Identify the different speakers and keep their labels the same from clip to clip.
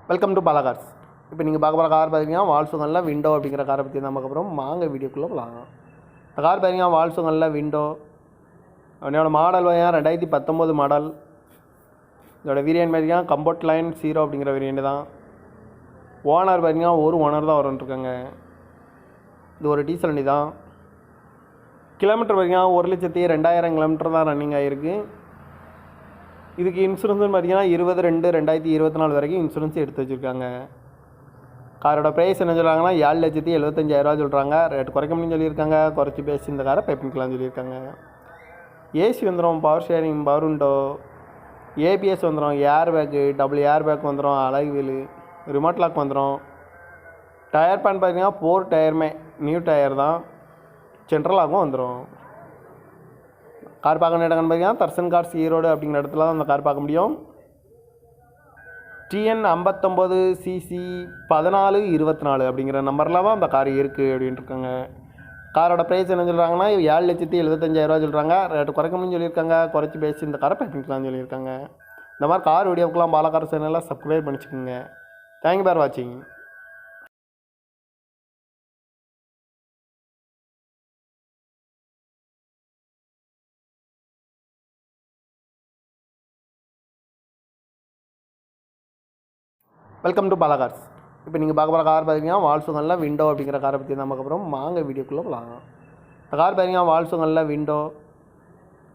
Speaker 1: Welcome to Bala Cars. இப்போ நீங்கள் பார்க்க போகிற கார் பார்த்தீங்கன்னா வால்சுகனில் விண்டோ அப்படிங்கிற காரை பற்றி தான் பார்க்க போகிறோம். வாங்க வீடியோக்குள்ளே போகலாம். இந்த கார் பார்த்தீங்கன்னா வால்சுகனில் விண்டோ என்னோட மாடல் பார்த்தீங்கன்னா 2019 மாடல். இதோட வேரியன்ட் பார்த்தீங்கன்னா கம்போர்ட் லைன் 0 அப்படிங்கிற வேரியன்ட் தான். ஓனர் பார்த்தீங்கன்னா ஒரு ஓனர் தான் வரும்ன்ட்ருக்காங்க. இது ஒரு டீசல் வண்டி தான். கிலோமீட்டர் பார்த்தீங்கன்னா 1,02,000 கிலோமீட்டர் தான் ரன்னிங் ஆகிருக்கு. இதுக்கு இன்சூரன்ஸ்னு பார்த்தீங்கன்னா 20/2/2024 வரைக்கும் இன்சூரன்ஸ் எடுத்து வச்சுருக்காங்க. காரோட ப்ரைஸ் என்ன சொல்கிறாங்கன்னா 7,75,000 சொல்கிறாங்க. ரேட் குறைக்க முடியும்னு சொல்லியிருக்காங்க. குறைச்சி பேசி இந்த காரை பே பண்ணிக்கலாம்னு சொல்லியிருக்காங்க. ஏசி வந்துடும், power steering, power window, ABS வந்துடும், air bag, double air bag வந்துடும், அலாய் வீலு, ரிமோட் லாக் வந்துடும். டயர் பேன் பார்த்தீங்கன்னா 4 டயருமே நியூ டயர் தான். சென்ட்ரலாகவும் வந்துடும். கார் பார்க்கணும் இடம்னு பார்த்தீங்கன்னா தர்சன் கார்ஸ் ஈரோடு அப்படிங்கிற இடத்துல தான் அந்த கார் பார்க்க முடியும். TN 59CC 1424 அப்படிங்கிற நம்பரில் தான் அந்த கார் இருக்குது அப்படின்ட்டுருக்காங்க. காரோட ப்ரைஸ் என்ன சொல்கிறாங்கன்னா 7,75,000 சொல்கிறாங்க. ரேட்டு குறைக்க முடியும்னு சொல்லியிருக்காங்க. குறைச்சி பேசி இந்த காரை பண்ணிக்கலாம்னு சொல்லியிருக்காங்க. இந்த மாதிரி கார் வீடியோக்கெலாம் பாலாகார் சேனலில் சப்ஸ்கிரைப் பண்ணிச்சுக்கோங்க. தேங்க்யூ ஃபார் வாட்சிங். Welcome to Bala Cars. இப்போ நீங்கள் பார்க்க போகிற கார் பார்த்தீங்கன்னா வால்சுகனில் விண்டோ அப்படிங்கிற காரை பற்றி தான் பார்க்க போகிறோம். வாங்க வீடியோக்குள்ளே போகலாம். இந்த கார் பார்த்தீங்கன்னா வால்சுகனில் விண்டோ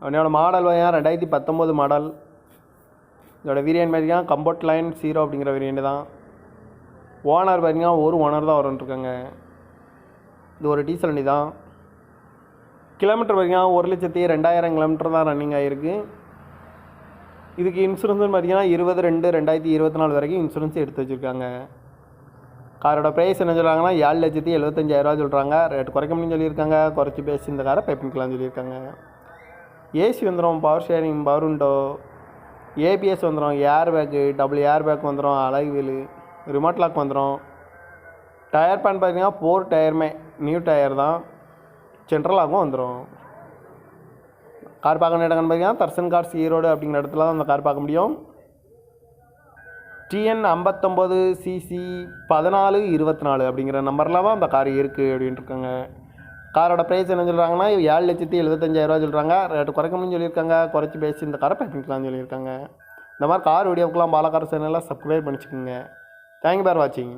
Speaker 1: என்னோட மாடல் பார்த்தீங்கன்னா 2019 மாடல். இதோட வேரியன்ட் பார்த்தீங்கன்னா கம்போர்ட் லைன் 0 அப்படிங்கிற வேரியன்ட் தான். ஓனர் பார்த்தீங்கன்னா ஒரு ஓனர் தான் வரும்ன்ட்ருக்காங்க. இது ஒரு டீசல் வண்டி தான். கிலோமீட்டர் பார்த்தீங்கன்னா 1,02,000 கிலோமீட்டர் தான் ரன்னிங் ஆகிருக்கு. இதுக்கு இன்சூரன்ஸ்னு பார்த்தீங்கன்னா 20/2/2024 வரைக்கும் இன்சூரன்ஸ் எடுத்து வச்சுருக்காங்க. காரோட ப்ரைஸ் என்ன சொல்கிறாங்கன்னா 7,75,000 சொல்கிறாங்க. ரேட் குறைக்க முடியும்னு சொல்லியிருக்காங்க. குறைச்சி பேசி இந்த காரை பே பண்ணிக்கலாம்னு சொல்லியிருக்காங்க. ஏசி வந்துடும், power steering, power window, ABS வந்துடும், air bag, double air bag வந்துடும், அலாய் வீலு, ரிமோட் லாக் வந்துடும். டயர் பேன் பார்த்தீங்கன்னா 4 டயருமே நியூ டயர் தான். சென்ட்ரலாகவும் வந்துடும். கார் பார்க்கணும் இடம்னு பார்த்தீங்கன்னா தர்சன் கார்ஸ் ஈரோடு அப்படிங்கிற இடத்துல தான் அந்த கார் பார்க்க முடியும். TN 59CC 1424 அப்படிங்கிற நம்பரில் தான் அந்த கார் இருக்குது அப்படின்ட்டுருக்காங்க. காரோட ப்ரைஸ் என்ன சொல்கிறாங்கன்னா 7,75,000 சொல்கிறாங்க. ரேட்டு குறைக்க முடியும்னு சொல்லியிருக்காங்க. குறைச்சி பேசி இந்த காரை பே பண்ணிக்கலாம்னு சொல்லியிருக்காங்க. இந்த மாதிரி கார் வீடியோக்கெலாம் பாலாகார் சேனலில் சப்ஸ்கிரைப் பண்ணிச்சுக்கோங்க. தேங்க்யூ ஃபார் வாட்சிங்.